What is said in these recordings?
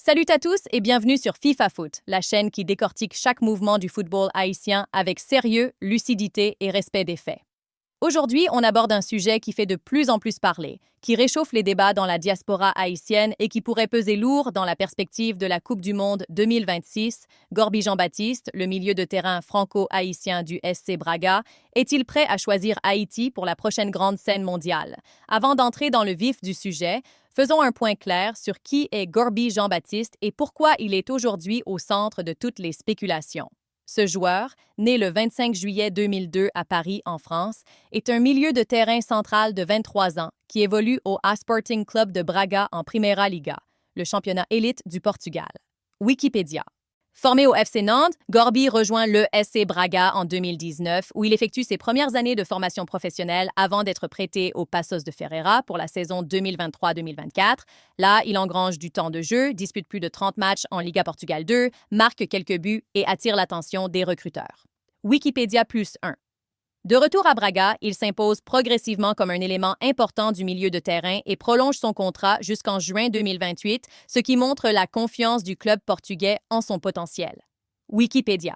Salut à tous et bienvenue sur FIFA Foot, la chaîne qui décortique chaque mouvement du football haïtien avec sérieux, lucidité et respect des faits. Aujourd'hui, on aborde un sujet qui fait de plus en plus parler, qui réchauffe les débats dans la diaspora haïtienne et qui pourrait peser lourd dans la perspective de la Coupe du Monde 2026. Gorby Jean-Baptiste, le milieu de terrain franco-haïtien du SC Braga, est-il prêt à choisir Haïti pour la prochaine grande scène mondiale? Avant d'entrer dans le vif du sujet, faisons un point clair sur qui est Gorby Jean-Baptiste et pourquoi il est aujourd'hui au centre de toutes les spéculations. Ce joueur, né le 25 juillet 2002 à Paris, en France, est un milieu de terrain central de 23 ans qui évolue au A-Sporting Club de Braga en Primeira Liga, le championnat élite du Portugal. Wikipédia. Formé au FC Nantes, Gorby rejoint le SC Braga en 2019, où il effectue ses premières années de formation professionnelle avant d'être prêté au Paços de Ferreira pour la saison 2023-2024. Là, il engrange du temps de jeu, dispute plus de 30 matchs en Liga Portugal 2, marque quelques buts et attire l'attention des recruteurs. Wikipédia plus 1. De retour à Braga, il s'impose progressivement comme un élément important du milieu de terrain et prolonge son contrat jusqu'en juin 2028, ce qui montre la confiance du club portugais en son potentiel. Wikipédia.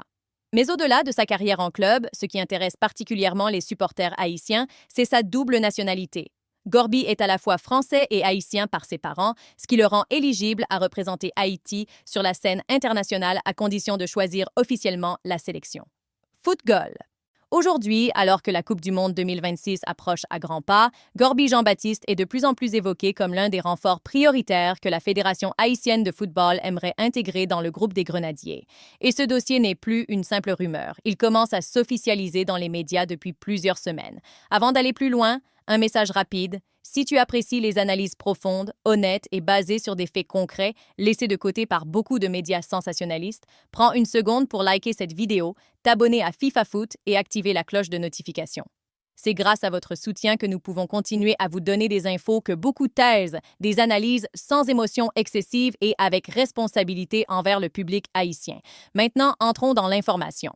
Mais au-delà de sa carrière en club, ce qui intéresse particulièrement les supporters haïtiens, c'est sa double nationalité. Gorby est à la fois français et haïtien par ses parents, ce qui le rend éligible à représenter Haïti sur la scène internationale à condition de choisir officiellement la sélection. Footgall. Aujourd'hui, alors que la Coupe du Monde 2026 approche à grands pas, Gorby Jean-Baptiste est de plus en plus évoqué comme l'un des renforts prioritaires que la Fédération haïtienne de football aimerait intégrer dans le groupe des Grenadiers. Et ce dossier n'est plus une simple rumeur. Il commence à s'officialiser dans les médias depuis plusieurs semaines. Avant d'aller plus loin, un message rapide. Si tu apprécies les analyses profondes, honnêtes et basées sur des faits concrets, laissés de côté par beaucoup de médias sensationnalistes, prends une seconde pour liker cette vidéo, t'abonner à FIFA Foot et activer la cloche de notification. C'est grâce à votre soutien que nous pouvons continuer à vous donner des infos que beaucoup taisent, des analyses sans émotion excessive et avec responsabilité envers le public haïtien. Maintenant, entrons dans l'information.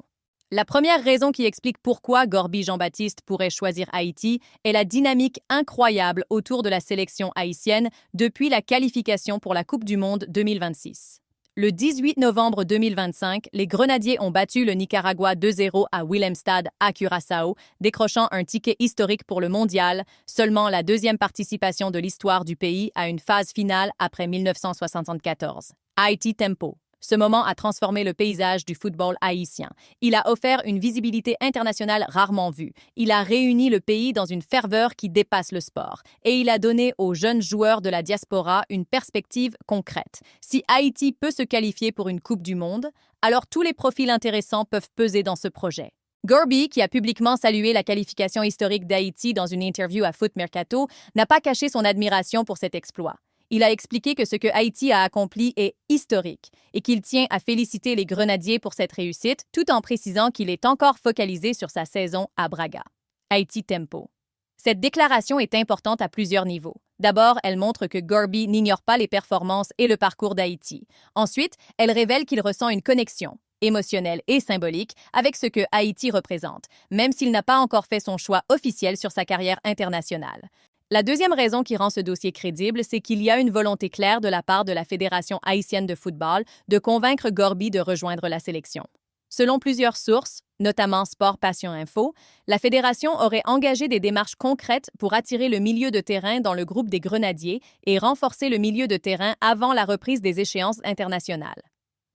La première raison qui explique pourquoi Gorby Jean-Baptiste pourrait choisir Haïti est la dynamique incroyable autour de la sélection haïtienne depuis la qualification pour la Coupe du Monde 2026. Le 18 novembre 2025, les Grenadiers ont battu le Nicaragua 2-0 à Willemstad, à Curaçao, décrochant un ticket historique pour le mondial, seulement la deuxième participation de l'histoire du pays à une phase finale après 1974. Haïti Tempo. Ce moment a transformé le paysage du football haïtien. Il a offert une visibilité internationale rarement vue. Il a réuni le pays dans une ferveur qui dépasse le sport. Et il a donné aux jeunes joueurs de la diaspora une perspective concrète. Si Haïti peut se qualifier pour une Coupe du Monde, alors tous les profils intéressants peuvent peser dans ce projet. Gorby, qui a publiquement salué la qualification historique d'Haïti dans une interview à Foot Mercato, n'a pas caché son admiration pour cet exploit. Il a expliqué que ce que Haïti a accompli est historique et qu'il tient à féliciter les Grenadiers pour cette réussite, tout en précisant qu'il est encore focalisé sur sa saison à Braga. Haïti Tempo. Cette déclaration est importante à plusieurs niveaux. D'abord, elle montre que Gorby n'ignore pas les performances et le parcours d'Haïti. Ensuite, elle révèle qu'il ressent une connexion émotionnelle et symbolique avec ce que Haïti représente, même s'il n'a pas encore fait son choix officiel sur sa carrière internationale. La deuxième raison qui rend ce dossier crédible, c'est qu'il y a une volonté claire de la part de la Fédération haïtienne de football de convaincre Gorby de rejoindre la sélection. Selon plusieurs sources, notamment Sport Passion Info, la Fédération aurait engagé des démarches concrètes pour attirer le milieu de terrain dans le groupe des Grenadiers et renforcer le milieu de terrain avant la reprise des échéances internationales.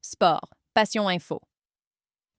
Sport Passion Info.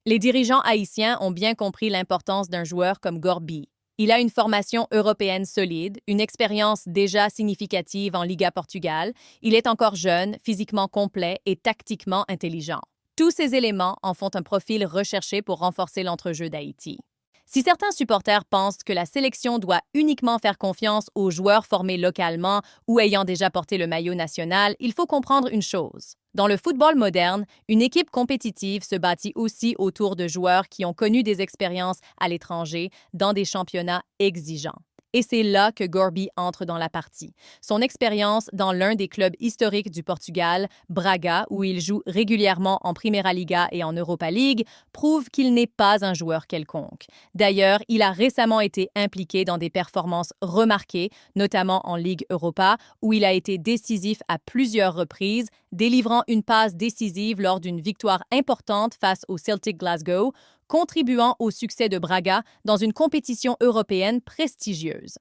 Les dirigeants haïtiens ont bien compris l'importance d'un joueur comme Gorby. Il a une formation européenne solide, une expérience déjà significative en Liga Portugal. Il est encore jeune, physiquement complet et tactiquement intelligent. Tous ces éléments en font un profil recherché pour renforcer l'entrejeu d'Haïti. Si certains supporters pensent que la sélection doit uniquement faire confiance aux joueurs formés localement ou ayant déjà porté le maillot national, il faut comprendre une chose. Dans le football moderne, une équipe compétitive se bâtit aussi autour de joueurs qui ont connu des expériences à l'étranger dans des championnats exigeants. Et c'est là que Gorby entre dans la partie. Son expérience dans l'un des clubs historiques du Portugal, Braga, où il joue régulièrement en Primeira Liga et en Europa League, prouve qu'il n'est pas un joueur quelconque. D'ailleurs, il a récemment été impliqué dans des performances remarquées, notamment en Ligue Europa, où il a été décisif à plusieurs reprises, délivrant une passe décisive lors d'une victoire importante face au Celtic Glasgow, contribuant au succès de Braga dans une compétition européenne prestigieuse.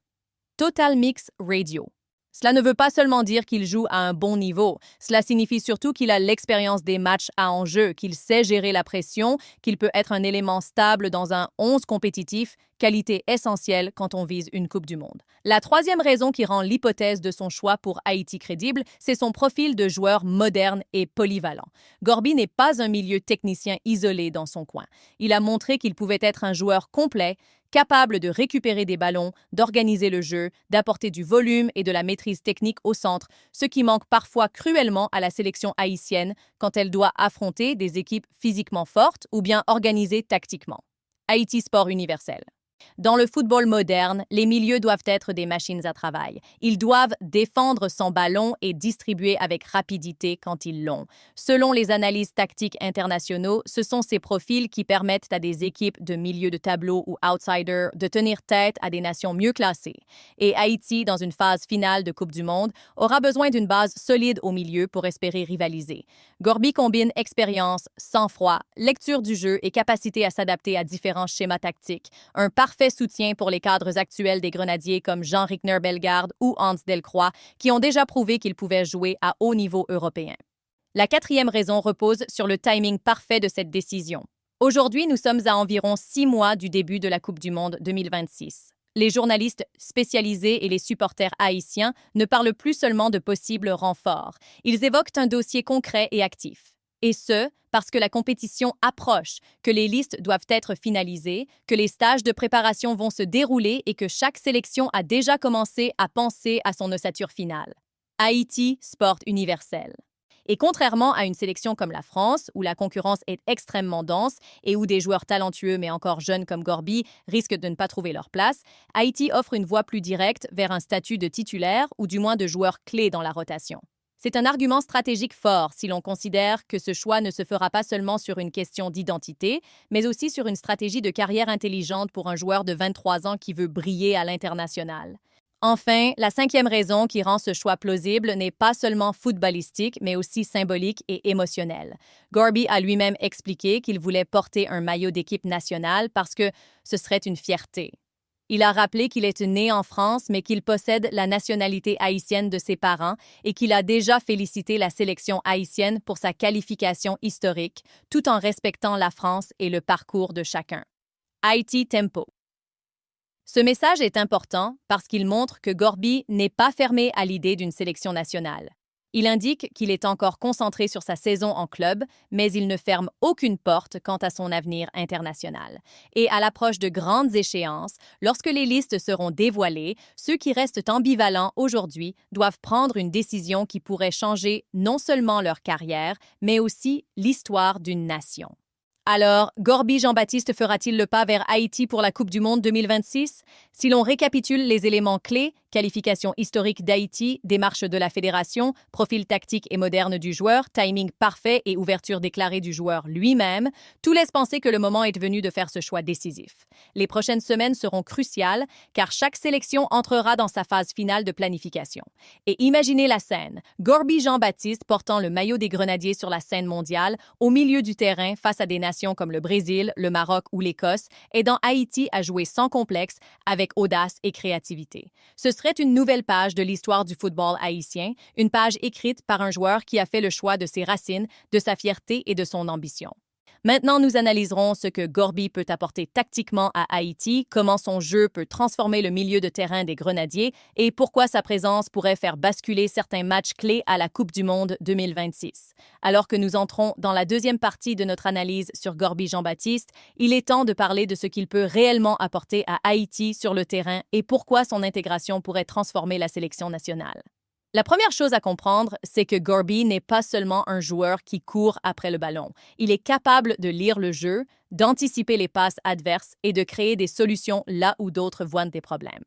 Total Mix Radio. Cela ne veut pas seulement dire qu'il joue à un bon niveau, cela signifie surtout qu'il a l'expérience des matchs à enjeu, qu'il sait gérer la pression, qu'il peut être un élément stable dans un 11 compétitif, qualité essentielle quand on vise une Coupe du Monde. La troisième raison qui rend l'hypothèse de son choix pour Haïti crédible, c'est son profil de joueur moderne et polyvalent. Gorby n'est pas un milieu technicien isolé dans son coin. Il a montré qu'il pouvait être un joueur complet, capable de récupérer des ballons, d'organiser le jeu, d'apporter du volume et de la maîtrise technique au centre, ce qui manque parfois cruellement à la sélection haïtienne quand elle doit affronter des équipes physiquement fortes ou bien organisées tactiquement. Haïti Sport Universel. Dans le football moderne, les milieux doivent être des machines à travail. Ils doivent défendre son ballon et distribuer avec rapidité quand ils l'ont. Selon les analyses tactiques internationaux, ce sont ces profils qui permettent à des équipes de milieu de tableau ou outsiders de tenir tête à des nations mieux classées. Et Haïti, dans une phase finale de Coupe du Monde, aura besoin d'une base solide au milieu pour espérer rivaliser. Gorby combine expérience, sang-froid, lecture du jeu et capacité à s'adapter à différents schémas tactiques. Un parfait soutien pour les cadres actuels des Grenadiers comme Jean Rickner Bellegarde ou Hans Delcroix, qui ont déjà prouvé qu'ils pouvaient jouer à haut niveau européen. La quatrième raison repose sur le timing parfait de cette décision. Aujourd'hui, nous sommes à environ 6 mois du début de la Coupe du Monde 2026. Les journalistes spécialisés et les supporters haïtiens ne parlent plus seulement de possibles renforts. Ils évoquent un dossier concret et actif. Et ce, parce que la compétition approche, que les listes doivent être finalisées, que les stages de préparation vont se dérouler et que chaque sélection a déjà commencé à penser à son ossature finale. Haïti, sport universel. Et contrairement à une sélection comme la France, où la concurrence est extrêmement dense et où des joueurs talentueux mais encore jeunes comme Gorby risquent de ne pas trouver leur place, Haïti offre une voie plus directe vers un statut de titulaire ou du moins de joueur clé dans la rotation. C'est un argument stratégique fort si l'on considère que ce choix ne se fera pas seulement sur une question d'identité, mais aussi sur une stratégie de carrière intelligente pour un joueur de 23 ans qui veut briller à l'international. Enfin, la cinquième raison qui rend ce choix plausible n'est pas seulement footballistique, mais aussi symbolique et émotionnel. Gorby a lui-même expliqué qu'il voulait porter un maillot d'équipe nationale parce que ce serait une fierté. Il a rappelé qu'il est né en France, mais qu'il possède la nationalité haïtienne de ses parents et qu'il a déjà félicité la sélection haïtienne pour sa qualification historique, tout en respectant la France et le parcours de chacun. Haïti Tempo. Ce message est important parce qu'il montre que Gorby n'est pas fermé à l'idée d'une sélection nationale. Il indique qu'il est encore concentré sur sa saison en club, mais il ne ferme aucune porte quant à son avenir international. Et à l'approche de grandes échéances, lorsque les listes seront dévoilées, ceux qui restent ambivalents aujourd'hui doivent prendre une décision qui pourrait changer non seulement leur carrière, mais aussi l'histoire d'une nation. Alors, Gorby Jean-Baptiste fera-t-il le pas vers Haïti pour la Coupe du Monde 2026? Si l'on récapitule les éléments clés, qualification historique d'Haïti, démarche de la fédération, profil tactique et moderne du joueur, timing parfait et ouverture déclarée du joueur lui-même, tout laisse penser que le moment est venu de faire ce choix décisif. Les prochaines semaines seront cruciales car chaque sélection entrera dans sa phase finale de planification. Et imaginez la scène, Gorby Jean-Baptiste portant le maillot des Grenadiers sur la scène mondiale, au milieu du terrain face à des nations comme le Brésil, le Maroc ou l'Écosse, aidant Haïti à jouer sans complexe, avec audace et créativité. Ce serait une nouvelle page de l'histoire du football haïtien, une page écrite par un joueur qui a fait le choix de ses racines, de sa fierté et de son ambition. Maintenant, nous analyserons ce que Gorby peut apporter tactiquement à Haïti, comment son jeu peut transformer le milieu de terrain des Grenadiers et pourquoi sa présence pourrait faire basculer certains matchs clés à la Coupe du Monde 2026. Alors que nous entrons dans la deuxième partie de notre analyse sur Gorby Jean-Baptiste, il est temps de parler de ce qu'il peut réellement apporter à Haïti sur le terrain et pourquoi son intégration pourrait transformer la sélection nationale. La première chose à comprendre, c'est que Gorby n'est pas seulement un joueur qui court après le ballon. Il est capable de lire le jeu, d'anticiper les passes adverses et de créer des solutions là où d'autres voient des problèmes.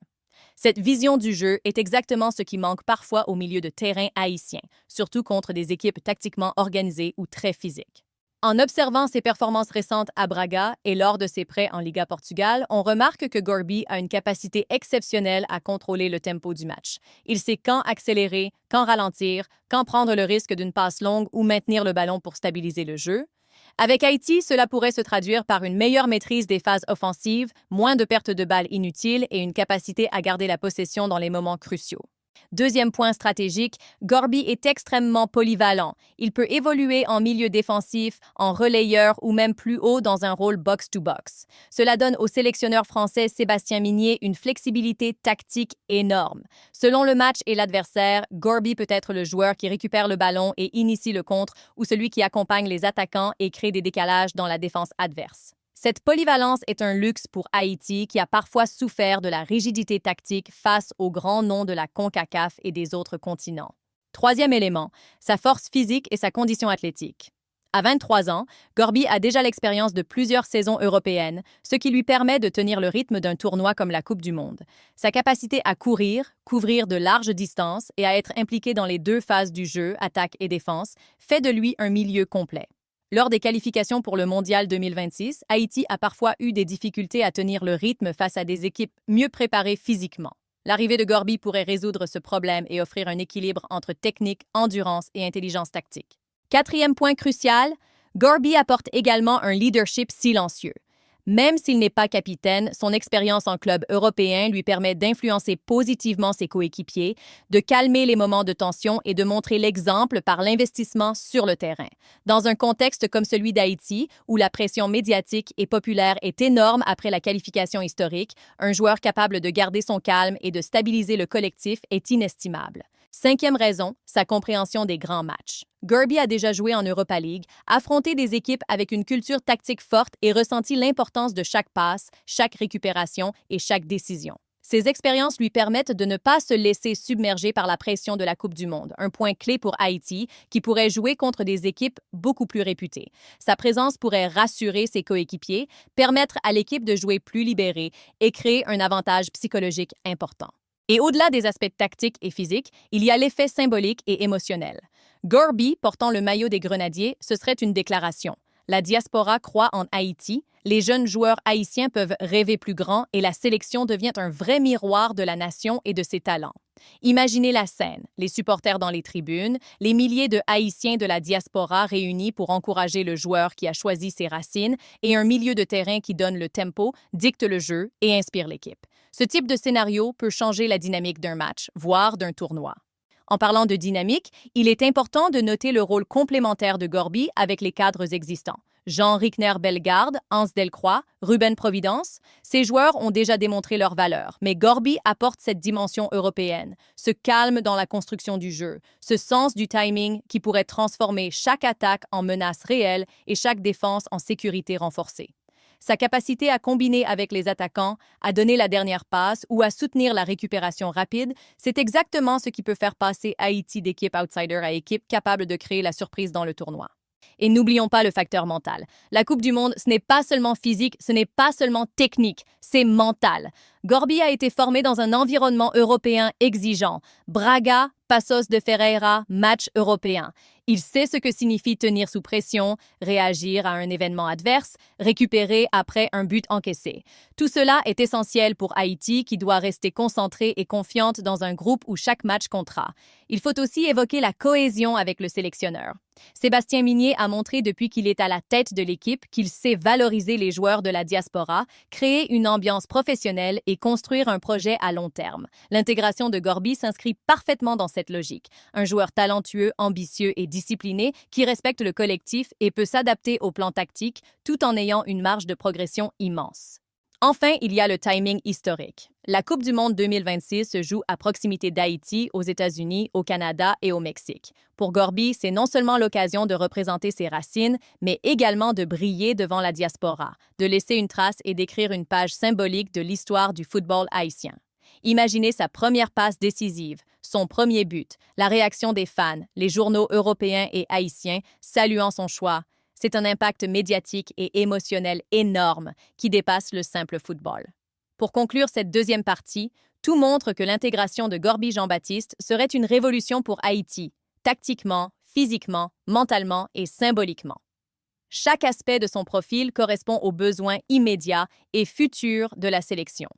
Cette vision du jeu est exactement ce qui manque parfois au milieu de terrain haïtien, surtout contre des équipes tactiquement organisées ou très physiques. En observant ses performances récentes à Braga et lors de ses prêts en Liga Portugal, on remarque que Gorby a une capacité exceptionnelle à contrôler le tempo du match. Il sait quand accélérer, quand ralentir, quand prendre le risque d'une passe longue ou maintenir le ballon pour stabiliser le jeu. Avec Haïti, cela pourrait se traduire par une meilleure maîtrise des phases offensives, moins de pertes de balles inutiles et une capacité à garder la possession dans les moments cruciaux. Deuxième point stratégique, Gorby est extrêmement polyvalent. Il peut évoluer en milieu défensif, en relayeur ou même plus haut dans un rôle box-to-box. Cela donne au sélectionneur français Sébastien Migné une flexibilité tactique énorme. Selon le match et l'adversaire, Gorby peut être le joueur qui récupère le ballon et initie le contre ou celui qui accompagne les attaquants et crée des décalages dans la défense adverse. Cette polyvalence est un luxe pour Haïti qui a parfois souffert de la rigidité tactique face aux grands noms de la CONCACAF et des autres continents. Troisième élément, sa force physique et sa condition athlétique. À 23 ans, Gorby a déjà l'expérience de plusieurs saisons européennes, ce qui lui permet de tenir le rythme d'un tournoi comme la Coupe du Monde. Sa capacité à courir, couvrir de larges distances et à être impliqué dans les deux phases du jeu, attaque et défense, fait de lui un milieu complet. Lors des qualifications pour le Mondial 2026, Haïti a parfois eu des difficultés à tenir le rythme face à des équipes mieux préparées physiquement. L'arrivée de Gorby pourrait résoudre ce problème et offrir un équilibre entre technique, endurance et intelligence tactique. Quatrième point crucial, Gorby apporte également un leadership silencieux. Même s'il n'est pas capitaine, son expérience en club européen lui permet d'influencer positivement ses coéquipiers, de calmer les moments de tension et de montrer l'exemple par l'investissement sur le terrain. Dans un contexte comme celui d'Haïti, où la pression médiatique et populaire est énorme après la qualification historique, un joueur capable de garder son calme et de stabiliser le collectif est inestimable. Cinquième raison, sa compréhension des grands matchs. Gorby a déjà joué en Europa League, affronté des équipes avec une culture tactique forte et ressenti l'importance de chaque passe, chaque récupération et chaque décision. Ces expériences lui permettent de ne pas se laisser submerger par la pression de la Coupe du Monde, un point clé pour Haïti qui pourrait jouer contre des équipes beaucoup plus réputées. Sa présence pourrait rassurer ses coéquipiers, permettre à l'équipe de jouer plus libérée et créer un avantage psychologique important. Et au-delà des aspects tactiques et physiques, il y a l'effet symbolique et émotionnel. Gorby, portant le maillot des Grenadiers, ce serait une déclaration. La diaspora croit en Haïti, les jeunes joueurs haïtiens peuvent rêver plus grand et la sélection devient un vrai miroir de la nation et de ses talents. Imaginez la scène, les supporters dans les tribunes, les milliers de Haïtiens de la diaspora réunis pour encourager le joueur qui a choisi ses racines et un milieu de terrain qui donne le tempo, dicte le jeu et inspire l'équipe. Ce type de scénario peut changer la dynamique d'un match, voire d'un tournoi. En parlant de dynamique, il est important de noter le rôle complémentaire de Gorby avec les cadres existants. Jean Rickner-Bellegarde, Hans Delcroix, Ruben Providence, ces joueurs ont déjà démontré leur valeur, mais Gorby apporte cette dimension européenne, ce calme dans la construction du jeu, ce sens du timing qui pourrait transformer chaque attaque en menace réelle et chaque défense en sécurité renforcée. Sa capacité à combiner avec les attaquants, à donner la dernière passe ou à soutenir la récupération rapide, c'est exactement ce qui peut faire passer Haïti d'équipe outsider à équipe capable de créer la surprise dans le tournoi. Et n'oublions pas le facteur mental. La Coupe du Monde, ce n'est pas seulement physique, ce n'est pas seulement technique, c'est mental. Gorby a été formé dans un environnement européen exigeant. Braga, Paços de Ferreira, match européen. Il sait ce que signifie tenir sous pression, réagir à un événement adverse, récupérer après un but encaissé. Tout cela est essentiel pour Haïti qui doit rester concentrée et confiante dans un groupe où chaque match comptera. Il faut aussi évoquer la cohésion avec le sélectionneur. Sébastien Migné a montré depuis qu'il est à la tête de l'équipe qu'il sait valoriser les joueurs de la diaspora, créer une ambiance professionnelle et construire un projet à long terme. L'intégration de Gorby s'inscrit parfaitement dans cette logique. Un joueur talentueux, ambitieux et discipliné qui respecte le collectif et peut s'adapter au plan tactique tout en ayant une marge de progression immense. Enfin, il y a le timing historique. La Coupe du Monde 2026 se joue à proximité d'Haïti, aux États-Unis, au Canada et au Mexique. Pour Gorby, c'est non seulement l'occasion de représenter ses racines, mais également de briller devant la diaspora, de laisser une trace et d'écrire une page symbolique de l'histoire du football haïtien. Imaginez sa première passe décisive, son premier but, la réaction des fans, les journaux européens et haïtiens saluant son choix. C'est un impact médiatique et émotionnel énorme qui dépasse le simple football. Pour conclure cette deuxième partie, tout montre que l'intégration de Gorby Jean-Baptiste serait une révolution pour Haïti, tactiquement, physiquement, mentalement et symboliquement. Chaque aspect de son profil correspond aux besoins immédiats et futurs de la sélection.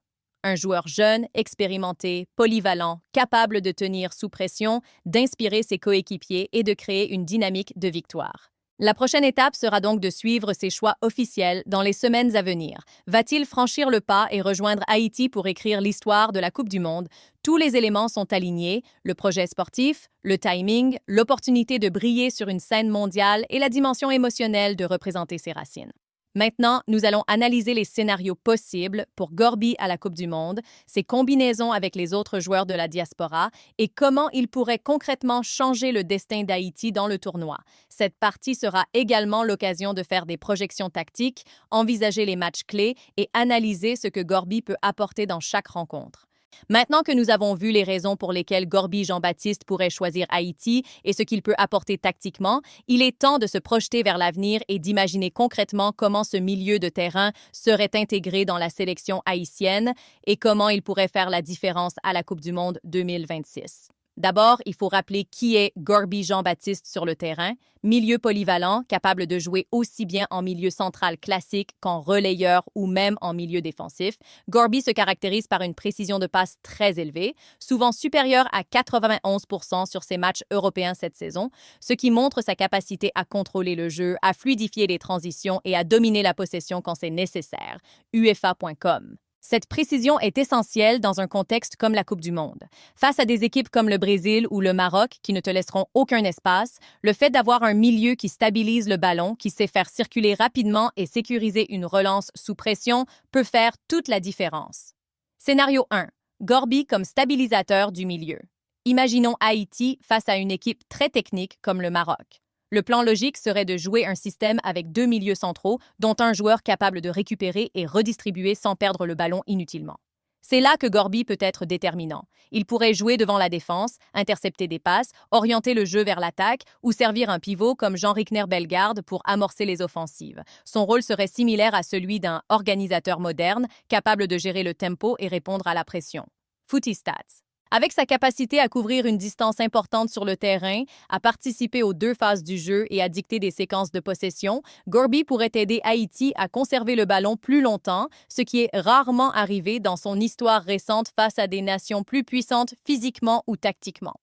Un joueur jeune, expérimenté, polyvalent, capable de tenir sous pression, d'inspirer ses coéquipiers et de créer une dynamique de victoire. La prochaine étape sera donc de suivre ses choix officiels dans les semaines à venir. Va-t-il franchir le pas et rejoindre Haïti pour écrire l'histoire de la Coupe du Monde? Tous les éléments sont alignés, le projet sportif, le timing, l'opportunité de briller sur une scène mondiale et la dimension émotionnelle de représenter ses racines. Maintenant, nous allons analyser les scénarios possibles pour Gorby à la Coupe du Monde, ses combinaisons avec les autres joueurs de la diaspora et comment il pourrait concrètement changer le destin d'Haïti dans le tournoi. Cette partie sera également l'occasion de faire des projections tactiques, envisager les matchs clés et analyser ce que Gorby peut apporter dans chaque rencontre. Maintenant que nous avons vu les raisons pour lesquelles Gorby Jean-Baptiste pourrait choisir Haïti et ce qu'il peut apporter tactiquement, il est temps de se projeter vers l'avenir et d'imaginer concrètement comment ce milieu de terrain serait intégré dans la sélection haïtienne et comment il pourrait faire la différence à la Coupe du Monde 2026. D'abord, il faut rappeler qui est Gorby Jean-Baptiste sur le terrain, milieu polyvalent, capable de jouer aussi bien en milieu central classique qu'en relayeur ou même en milieu défensif. Gorby se caractérise par une précision de passe très élevée, souvent supérieure à 91% sur ses matchs européens cette saison, ce qui montre sa capacité à contrôler le jeu, à fluidifier les transitions et à dominer la possession quand c'est nécessaire. UEFA.com. Cette précision est essentielle dans un contexte comme la Coupe du Monde. Face à des équipes comme le Brésil ou le Maroc qui ne te laisseront aucun espace, le fait d'avoir un milieu qui stabilise le ballon, qui sait faire circuler rapidement et sécuriser une relance sous pression peut faire toute la différence. Scénario 1. Gorby comme stabilisateur du milieu. Imaginons Haïti face à une équipe très technique comme le Maroc. Le plan logique serait de jouer un système avec 2 milieux centraux, dont un joueur capable de récupérer et redistribuer sans perdre le ballon inutilement. C'est là que Gorby peut être déterminant. Il pourrait jouer devant la défense, intercepter des passes, orienter le jeu vers l'attaque ou servir un pivot comme Jean Rickner Bellegarde pour amorcer les offensives. Son rôle serait similaire à celui d'un organisateur moderne, capable de gérer le tempo et répondre à la pression. Footy Stats. Avec sa capacité à couvrir une distance importante sur le terrain, à participer aux 2 phases du jeu et à dicter des séquences de possession, Gorby pourrait aider Haïti à conserver le ballon plus longtemps, ce qui est rarement arrivé dans son histoire récente face à des nations plus puissantes physiquement ou tactiquement.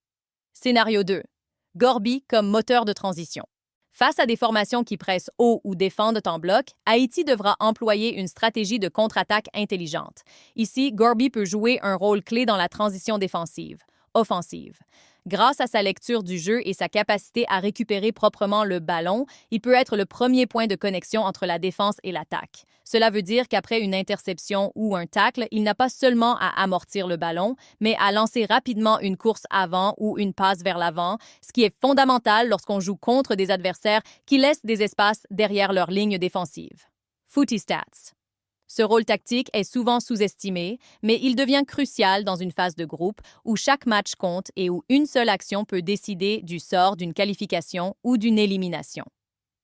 Scénario 2. Gorby comme moteur de transition. Face à des formations qui pressent haut ou défendent en bloc, Haïti devra employer une stratégie de contre-attaque intelligente. Ici, Gorby peut jouer un rôle clé dans la transition défensive, offensive. Grâce à sa lecture du jeu et sa capacité à récupérer proprement le ballon, il peut être le premier point de connexion entre la défense et l'attaque. Cela veut dire qu'après une interception ou un tacle, il n'a pas seulement à amortir le ballon, mais à lancer rapidement une course avant ou une passe vers l'avant, ce qui est fondamental lorsqu'on joue contre des adversaires qui laissent des espaces derrière leur ligne défensive. Footy Stats. Ce rôle tactique est souvent sous-estimé, mais il devient crucial dans une phase de groupe où chaque match compte et où une seule action peut décider du sort d'une qualification ou d'une élimination.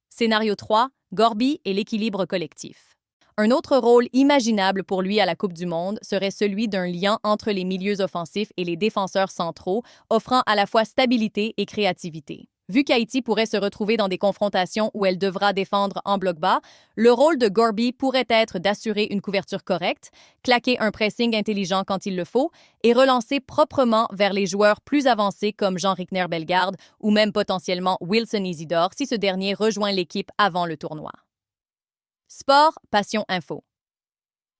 Scénario 3. Gorby et l'équilibre collectif. Un autre rôle imaginable pour lui à la Coupe du Monde serait celui d'un lien entre les milieux offensifs et les défenseurs centraux, offrant à la fois stabilité et créativité. Vu qu'Haïti pourrait se retrouver dans des confrontations où elle devra défendre en bloc bas, le rôle de Gorby pourrait être d'assurer une couverture correcte, claquer un pressing intelligent quand il le faut et relancer proprement vers les joueurs plus avancés comme Jean Rickner Bellegarde ou même potentiellement Wilson Isidore si ce dernier rejoint l'équipe avant le tournoi. Sport, passion, info.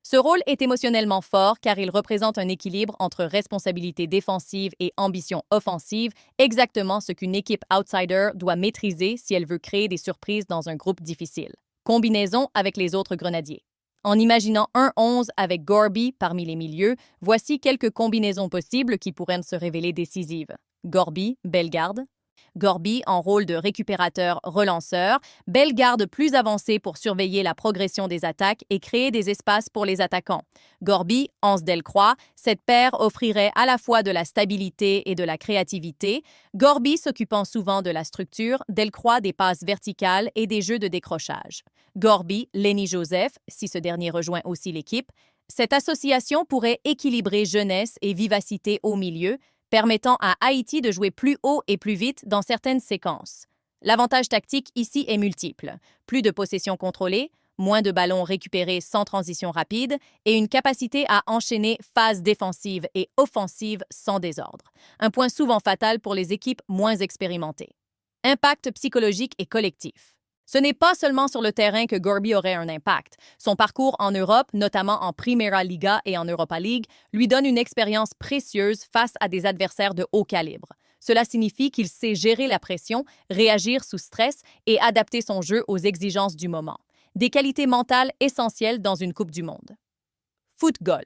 Ce rôle est émotionnellement fort car il représente un équilibre entre responsabilité défensive et ambition offensive, exactement ce qu'une équipe outsider doit maîtriser si elle veut créer des surprises dans un groupe difficile. Combinaison avec les autres grenadiers. En imaginant un 11 avec Gorby parmi les milieux, voici quelques combinaisons possibles qui pourraient se révéler décisives. Gorby, Bellegarde. Gorby en rôle de récupérateur-relanceur, Bellegarde plus avancé pour surveiller la progression des attaques et créer des espaces pour les attaquants. Gorby, Anse Delcroix, cette paire offrirait à la fois de la stabilité et de la créativité, Gorby s'occupant souvent de la structure, Delcroix des passes verticales et des jeux de décrochage. Gorby, Lenny Joseph, si ce dernier rejoint aussi l'équipe, cette association pourrait équilibrer jeunesse et vivacité au milieu, permettant à Haïti de jouer plus haut et plus vite dans certaines séquences. L'avantage tactique ici est multiple. Plus de possession contrôlée, moins de ballons récupérés sans transition rapide et une capacité à enchaîner phases défensives et offensives sans désordre. Un point souvent fatal pour les équipes moins expérimentées. Impact psychologique et collectif. Ce n'est pas seulement sur le terrain que Gorby aurait un impact. Son parcours en Europe, notamment en Primera Liga et en Europa League, lui donne une expérience précieuse face à des adversaires de haut calibre. Cela signifie qu'il sait gérer la pression, réagir sous stress et adapter son jeu aux exigences du moment. Des qualités mentales essentielles dans une Coupe du Monde. Foot goal.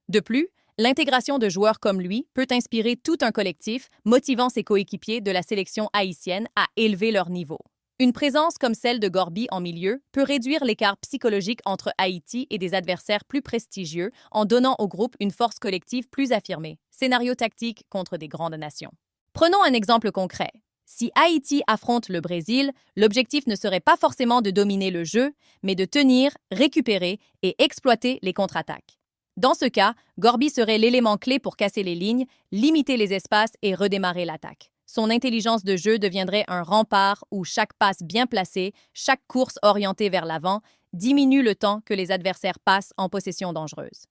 De plus, l'intégration de joueurs comme lui peut inspirer tout un collectif, motivant ses coéquipiers de la sélection haïtienne à élever leur niveau. Une présence comme celle de Gorby en milieu peut réduire l'écart psychologique entre Haïti et des adversaires plus prestigieux en donnant au groupe une force collective plus affirmée. Scénario tactique contre des grandes nations. Prenons un exemple concret. Si Haïti affronte le Brésil, l'objectif ne serait pas forcément de dominer le jeu, mais de tenir, récupérer et exploiter les contre-attaques. Dans ce cas, Gorby serait l'élément clé pour casser les lignes, limiter les espaces et redémarrer l'attaque. Son intelligence de jeu deviendrait un rempart où chaque passe bien placée, chaque course orientée vers l'avant, diminue le temps que les adversaires passent en possession dangereuse.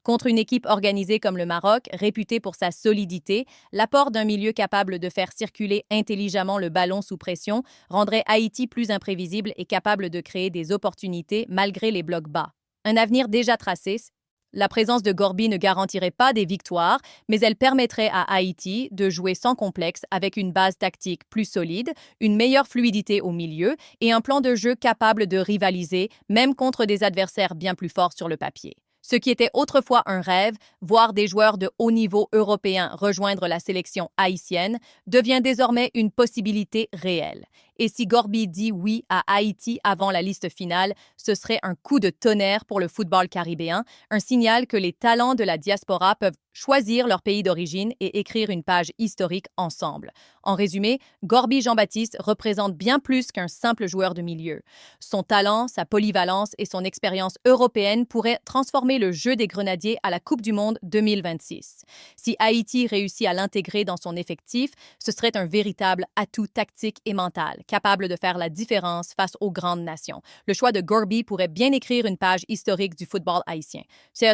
Contre une équipe organisée comme le Maroc, réputée pour sa solidité, l'apport d'un milieu capable de faire circuler intelligemment le ballon sous pression rendrait Haïti plus imprévisible et capable de créer des opportunités malgré les blocs bas. Un avenir déjà tracé. La présence de Gorby ne garantirait pas des victoires, mais elle permettrait à Haïti de jouer sans complexe avec une base tactique plus solide, une meilleure fluidité au milieu et un plan de jeu capable de rivaliser, même contre des adversaires bien plus forts sur le papier. Ce qui était autrefois un rêve, voir des joueurs de haut niveau européens rejoindre la sélection haïtienne, devient désormais une possibilité réelle. Et si Gorby dit oui à Haïti avant la liste finale, ce serait un coup de tonnerre pour le football caribéen, un signal que les talents de la diaspora peuvent choisir leur pays d'origine et écrire une page historique ensemble. En résumé, Gorby Jean-Baptiste représente bien plus qu'un simple joueur de milieu. Son talent, sa polyvalence et son expérience européenne pourraient transformer le jeu des Grenadiers à la Coupe du Monde 2026. Si Haïti réussit à l'intégrer dans son effectif, ce serait un véritable atout tactique et mental, capable de faire la différence face aux grandes nations. Le choix de Gorby pourrait bien écrire une page historique du football haïtien. C'est